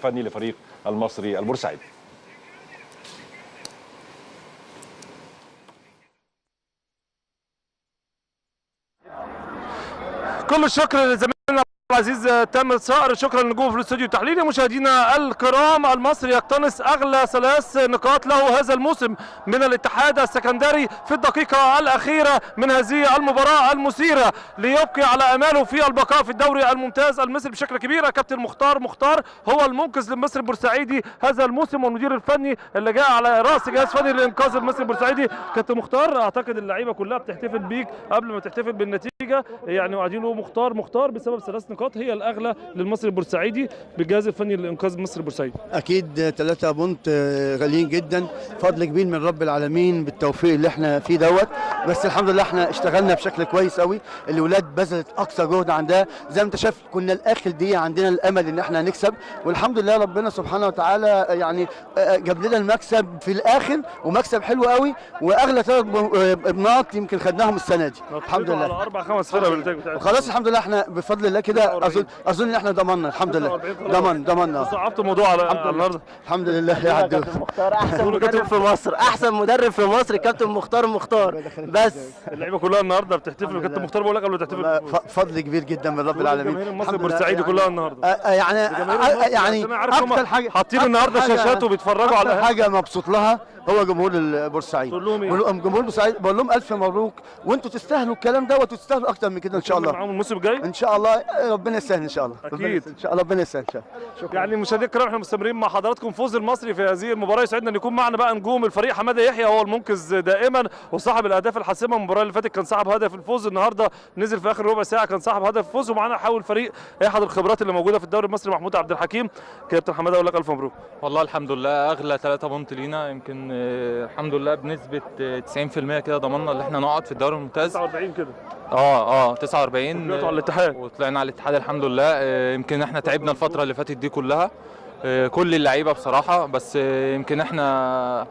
الفني لفريق المصري البورسعيدي. كل الشكر لزميلنا العزيز تامر صقر، شكرا لنجوم في الاستوديو التحليلي. مشاهدينا الكرام، المصري يقتنص اغلى 3 نقاط له هذا الموسم من الاتحاد السكندري في الدقيقه الاخيره من هذه المباراه المثيره ليبقي على اماله في البقاء في الدوري الممتاز المصري بشكل كبير. كابتن مختار هو المنقذ للمصري البورسعيدي هذا الموسم، والمدير الفني اللي جاء على راس جهاز فني لانقاذ المصري البورسعيدي. كابتن مختار، اعتقد اللعيبه كلها بتحتفل بيك قبل ما تحتفل بالنتيجه، يعني وقاعدين له مختار بسبب 3 نقاط هي الاغلى للمصري البورسعيدي بالجهاز الفني لانقاذ المصري البورسعيدي. اكيد 3 بونت غاليين جدا، فضل كبير من رب العالمين بالتوفيق اللي احنا فيه دوت. بس الحمد لله احنا اشتغلنا بشكل كويس قوي، الولاد بذلت اقصى جهد عندها زي ما انت شايف. كنا الاخر دي عندنا الامل ان احنا نكسب، والحمد لله ربنا سبحانه وتعالى يعني جاب لنا المكسب في الاخر، ومكسب حلو قوي، واغلى 3 نقاط يمكن خدناهم السنه دي الحمد لله. على 4-5 فرق بالنتائج بتاعتنا خلاص الحمد لله احنا بفضل الله كده اظن ان احنا ضمننا الحمد لله. ضمننا صعبت الموضوع على النهارده الحمد لله. يا عبد مختار احسن مدرب في مصر، احسن مدرب في مصر كابتن مختار. بس اللعيبه كلها النهارده بتحتفل. كابتن مختار بقول لك قبل ما تحتفل فضل كبير جدا من رب العالمين. المصري البورسعيدي كلها النهارده يعني اكتر حاجه حاطين النهارده شاشات وبيتفرجوا على حاجه مبسوط لها هو جمهور البورسعيد. جمهور البورسعيد بقول لهم الف مبروك، وانتوا تستاهلوا الكلام دوت وتستاهلوا اكتر من كده ان شاء الله. معاهم الموسم الجاي ان شاء الله، ربنا يسهل ان شاء الله. اكيد ان شاء الله ربنا يسهل ان شاء الله. يعني مشاهدينا الكرام، احنا مستمرين مع حضراتكم فوز المصري في هذه المباراه. يسعدنا ان يكون معنا بقى نجوم الفريق. حماده يحيى هو المنقذ دائما وصاحب الاهداف الحاسمه. المباراه اللي فاتت كان صاحب هدف الفوز، النهارده نزل في اخر ربع ساعه كان صاحب هدف الفوز. ومعانا حاول الفريق احد الخبرات اللي موجوده في الدوري المصري محمود عبد الحكيم. كابتن حماده اقول لك الف مبروك. والله الحمد لله، اغلى 3 بونت لينا يمكن الحمد لله بنسبه 90% كده ضمننا ان احنا نقعد في الدوري الممتاز. 49 كده 49 طلعتوا على الاتحاد وطلعنا على الاتحاد الحمد لله. يمكن احنا تعبنا الفتره اللي فاتت دي كلها، كل اللعيبه بصراحه، بس يمكن احنا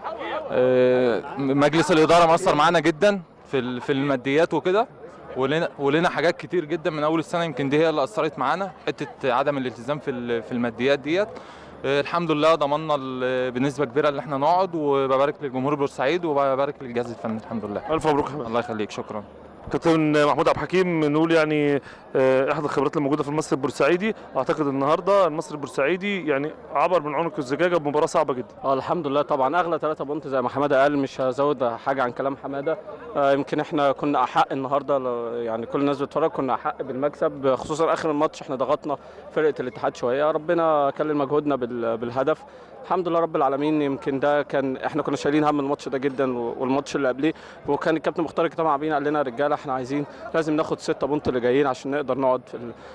مجلس الاداره مأثر معانا جدا في الماديات وكده، ولنا حاجات كتير جدا من اول السنه يمكن دي هي اللي اثرت معانا، حته عدم الالتزام في الماديات ديت. الحمد لله ضمننا بنسبه كبيره ان احنا نقعد، وببارك لجمهور بورسعيد وببارك للجهاز الفني الحمد لله. الف مبروك. الله يخليك، شكرا. كابتن محمود عبد الحكيم، نقول يعني احد الخبرات الموجوده في المصري البورسعيدي. اعتقد النهارده المصري البورسعيدي يعني عبر من عنق الزجاجه بمباراه صعبه جدا. الحمد لله طبعا اغلى 3 بونت زي ما حماده قال، مش هزود حاجه عن كلام حماده. يمكن احنا كنا احق النهارده، يعني كل الناس بتتفرج كنا احق بالمكسب، خصوصا اخر الماتش احنا ضغطنا فرقه الاتحاد شويه، ربنا كلل مجهودنا بالهدف الحمد لله رب العالمين. يمكن ده كان احنا كنا شايلين هم الماتش ده جدا والماتش اللي قبليه، وكان الكابتن مختار طبعا بينا قال لنا يا رجاله احنا عايزين لازم ناخد 6 بونت اللي جايين عشان نقدر نقعد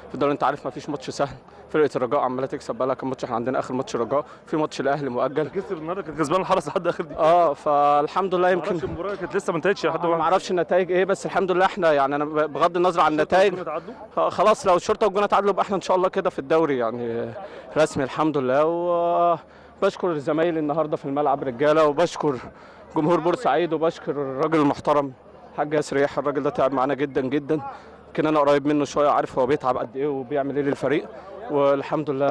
في الدوري. انت عارف ما فيش ماتش سهل، فرقه الرجاء عماله تكسب بقى لها كام ماتش، احنا عندنا اخر ماتش رجاء، في ماتش الاهلي مؤجل كسر النهارده، كان كسبان الحرس لحد اخر دي. فالحمد لله. يمكن المباراه كانت لسه ما انتهتش لحد ما اعرفش النتائج ايه، بس الحمد لله احنا يعني انا بغض النظر عن النتائج خلاص، لو الشرطه والجونه تعادلوا يبقى احنا ان شاء الله كده في الدوري يعني رسمي الحمد لله. بشكر زمايلي النهارده في الملعب رجاله، وبشكر جمهور بورسعيد، وبشكر الراجل المحترم حاج ياسر يحيى. الراجل ده تعب معانا جدا جدا، يمكن انا قريب منه شويه، عارف هو بيتعب قد ايه وبيعمل ايه للفريق، والحمد لله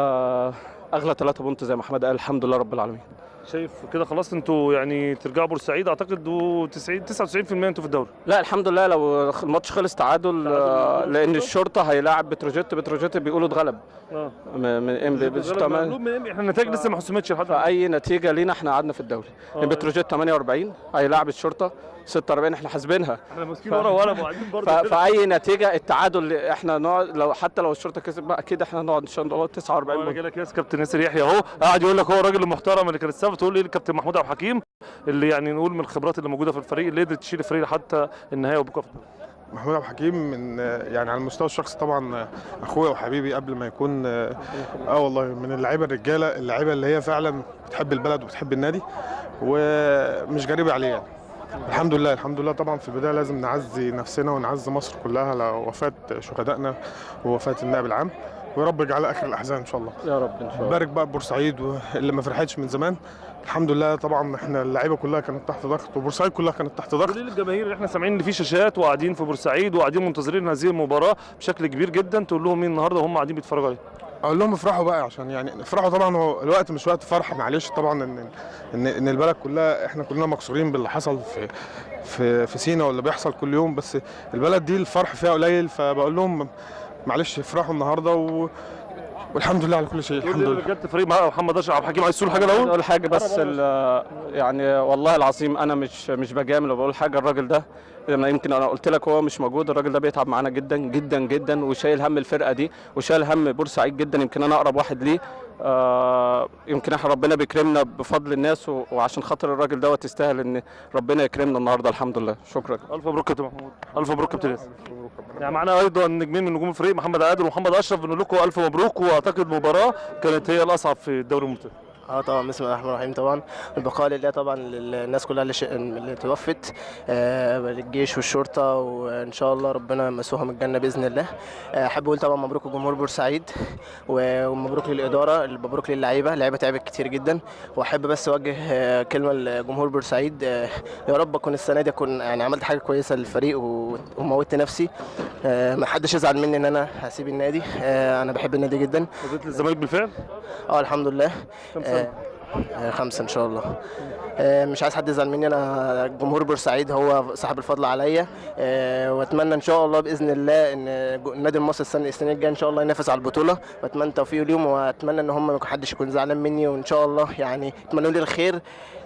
اغلى 3 بونت زي ما حماد قال الحمد لله رب العالمين. شايف كده خلاص انتوا يعني ترجعوا بورسعيد، اعتقد 99% انتوا في الدوري. لا الحمد لله، لو الماتش خلص تعادل لان الشرطه هيلاعب بتروجيت بيقولوا اتغلب من ام احنا النتائج لسه ما حسمتش لحد فاي نتيجه لينا احنا قعدنا في الدوري. بتروجيت 48 هيلاعب الشرطه 46 احنا حاسبينها، احنا ماسكين ورا وقلم وقاعدين برضه. فاي نتيجه التعادل احنا نقعد، لو حتى لو الشرطه كسب بقى اكيد احنا هنقعد ان شاء الله 49. انا جاي لك يا كابتن ياسر يحيى اهو قاعد يقول لك هو الراجل المحترم اللي كان السبب، تقول لي الكابتن محمود عبد الحكيم اللي يعني نقول من الخبرات اللي موجوده في الفريق اللي قدرت تشيل الفريق حتى النهايه وبقى. محمود عبد الحكيم من يعني على المستوى الشخصي طبعا اخويا وحبيبي قبل ما يكون والله من اللعيبه الرجاله، اللعيبه اللي هي فعلا بتحب البلد وبتحب النادي ومش غريبه عليه يعني. الحمد لله الحمد لله. طبعا في البدايه لازم نعزي نفسنا ونعزي مصر كلها لوفاه شهدائنا ووفاه النائب العام، ويا رب يجعلها اخر الاحزان ان شاء الله. يا رب ان شاء الله. بارك بقى بورسعيد اللي ما فرحتش من زمان، الحمد لله. طبعا احنا اللعيبه كلها كانت تحت ضغط، وبورسعيد كلها كانت تحت ضغط. قولي للجماهير اللي احنا سامعين ان في شاشات وقاعدين في بورسعيد وقاعدين منتظرين هذه المباراه بشكل كبير جدا، تقول لهم ايه النهارده وهم قاعدين بيتفرجوا عليها؟ اقول لهم افرحوا بقى، عشان يعني افرحوا طبعا. هو الوقت مش وقت فرح، معلش طبعا ان البلد كلها احنا كلنا مكسورين باللي حصل في سينا واللي بيحصل كل يوم، بس البلد دي الفرح فيها قليل. فبقول لهم معلش افرحوا النهارده والحمد لله على كل شيء. الحمد لله. رجاله الفريق معاه محمد اشرف عبد الحكيم، عايز تقول حاجه الاول؟ اقول حاجه بس يعني والله العظيم انا مش بجامل وبقول حاجه. الراجل ده يمكن انا قلت لك هو مش موجود، الراجل ده بيتعب معانا جدا جدا جدا، وشايل هم الفرقه دي وشايل هم بورسعيد جدا. يمكن انا اقرب واحد ليه. يمكن احنا ربنا بيكرمنا بفضل الناس، وعشان خاطر الراجل دوت يستاهل ان ربنا يكرمنا النهارده. الحمد لله. شكرا. الف مبروك يا كابتن محمود. الف مبروك يا كابتن ياسر. يعني معانا ايضا نجمين من نجوم الفريق، محمد عادل ومحمد اشرف، بنقول لكم الف مبروك، واعتقد مباراه كانت هي الاصعب في الدوري الممتاز. طبعا بسم الله الرحمن الرحيم. طبعا البقاء لله طبعا للناس كلها اللي توفت، للجيش والشرطه، وان شاء الله ربنا يمسوهم الجنه باذن الله. احب اقول طبعا مبروك لجمهور بورسعيد، ومبروك للاداره، مبروك للعيبه. اللعيبه تعبت كتير جدا، واحب بس اوجه كلمه لجمهور بورسعيد. يا رب اكون السنه دي اكون يعني عملت حاجه كويسه للفريق وموتت نفسي. ما حدش يزعل مني ان انا هسيب النادي، انا بحب النادي جدا. فضلت للزمالك بالفعل؟ الحمد لله. كم سنة؟ 5 ان شاء الله. مش عايز حد يزعل مني، انا جمهور بورسعيد هو صاحب الفضل عليا، واتمنى ان شاء الله باذن الله ان النادي المصري السنه الجايه ان شاء الله ينافس على البطوله، واتمنى التوفيق ليهم، واتمنى ان هم ما حدش يكون زعلان مني، وان شاء الله يعني يتمنوا لي الخير.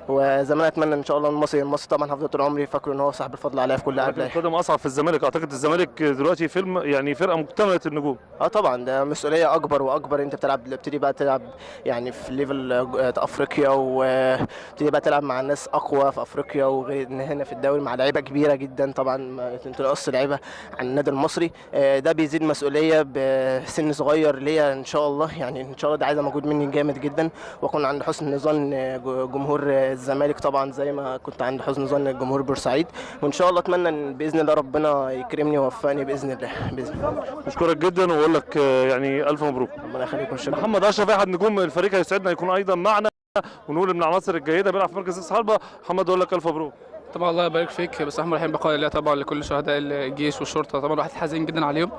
وزي ما انا اتمنى ان شاء الله المصري طبعا هفضل طول عمري فاكره ان هو صاحب الفضل عليا في كل قبله. القدم اصعب في الزمالك، اعتقد الزمالك دلوقتي فيلم يعني فرقه مكتمله النجوم. طبعا ده مسؤوليه اكبر واكبر. انت بتبتدي بقى تلعب يعني في ليفل افريقيا، وبتبتدي بقى تلعب مع ناس اقوى في افريقيا، وغير ان هنا في الدوري مع لعيبه كبيره جدا. طبعا ما تنقص لعيبه عن النادي المصري، ده بيزيد مسؤوليه بسن صغير ليا ان شاء الله. يعني ان شاء الله ده عايزه مجهود مني جامد جدا، واكون عند حسن ظن جمهور الزمالك طبعا زي ما كنت عند حسن ظن جمهور بورسعيد. وان شاء الله اتمنى ان باذن الله ربنا يكرمني ويوفقني باذن الله. باذن الله. بشكرك جدا واقول لك يعني الف مبروك. ربنا يخليكم. شكرا. محمد اشرف احد نجوم الفريق هيسعدنا يكون ايضا معنا، ونقول من العناصر الجيده، بيلعب في مركز راس حربه. محمد اقول لك الف مبروك. طبعا الله يبارك فيك. بس احنا رايحين بقاء الله طبعا لكل شهداء الجيش والشرطه، طبعا الواحد حزين جدا عليهم.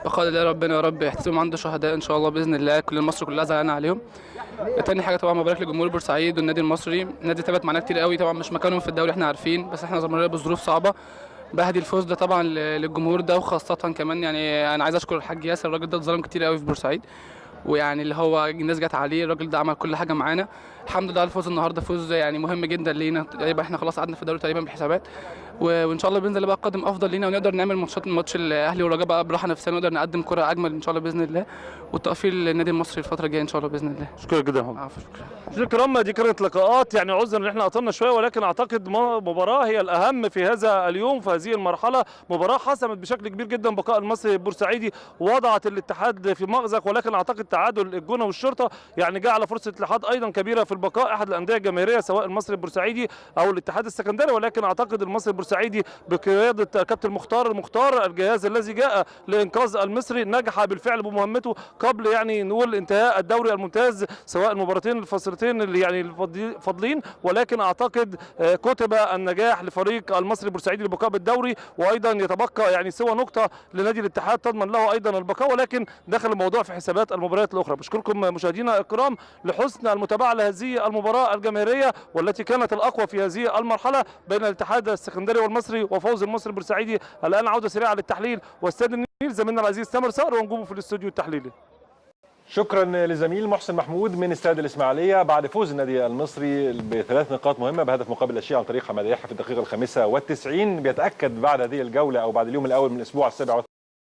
بقاء الله ربنا يا رب يحتسبهم عنده شهداء ان شاء الله باذن الله. كل مصر كلها زعلانه عليهم. تاني حاجه طبعا مبارك لجمهور بورسعيد والنادي المصري. النادي ثبت معانا كتير قوي، طبعا مش مكانهم في الدوري احنا عارفين، بس احنا زمرنا بظروف صعبه. بهدي الفوز ده طبعا للجمهور ده، وخاصه كمان يعني انا عايز اشكر الحاج ياسر. الراجل ده اتظلم كتير قوي في بورسعيد، ويعني اللي هو الناس جت عليه، الراجل ده عمل كل حاجه معانا. الحمد لله على الفوز النهارده، فوز يعني مهم جدا لينا. يبقى احنا خلاص قعدنا في الدوري تقريبا بالحسابات، وان شاء الله باذن الله بقى قادم افضل لينا، ونقدر نعمل ماتش الاهلي والرجاء بقى براحه نفسنا، ونقدر نقدم كره اجمل ان شاء الله باذن الله، والتوفيق للنادي المصري الفتره الجايه ان شاء الله باذن الله. شكرا جدا يا محمد. عفوا. شكرا. مشاهدينا الكرام، دي كانت لقاءات، يعني عذرا ان احنا قطلنا شويه، ولكن اعتقد مباراه هي الاهم في هذا اليوم في هذه المرحله. مباراه حسمت بشكل كبير جدا بقاء المصري البورسعيدي، وضعت الاتحاد في مأزق، ولكن اعتقد تعادل الجونه والشرطه يعني جعل فرصه الاتحاد ايضا كبيره في البقاء، احد الانديه الجماهيريه سواء المصري البورسعيدي او الاتحاد السكندري. ولكن اعتقد المصري البورسعيدي بقياده كابتن المختار الجهاز الذي جاء لانقاذ المصري نجح بالفعل بمهمته قبل يعني نقول انتهاء الدوري الممتاز، سواء المباراتين الفاصلتين اللي يعني الفاضلين. ولكن اعتقد كتب النجاح لفريق المصري البورسعيدي للبقاء بالدوري، وايضا يتبقى يعني سوى نقطه لنادي الاتحاد تضمن له ايضا البقاء، ولكن دخل الموضوع في حسابات المباريات الاخرى. بشكركم مشاهدينا الكرام لحسن المتابعه لهذه المباراه الجماهيريه، والتي كانت الاقوى في هذه المرحله بين الاتحاد السكندري والمصري، وفوز المصري البورسعيدي. الان عوده سريعه للتحليل واستاد النيل، زميلنا العزيز تامر صقر ونجومه في الاستوديو التحليلي. شكرا لزميل محسن محمود من استاد الاسماعيليه. بعد فوز النادي المصري ب3 نقاط مهمه بهدف مقابل لا شيء عن طريق حماده يحيى في الدقيقه ال95، بيتاكد بعد هذه الجوله او بعد اليوم الاول من الاسبوع ال7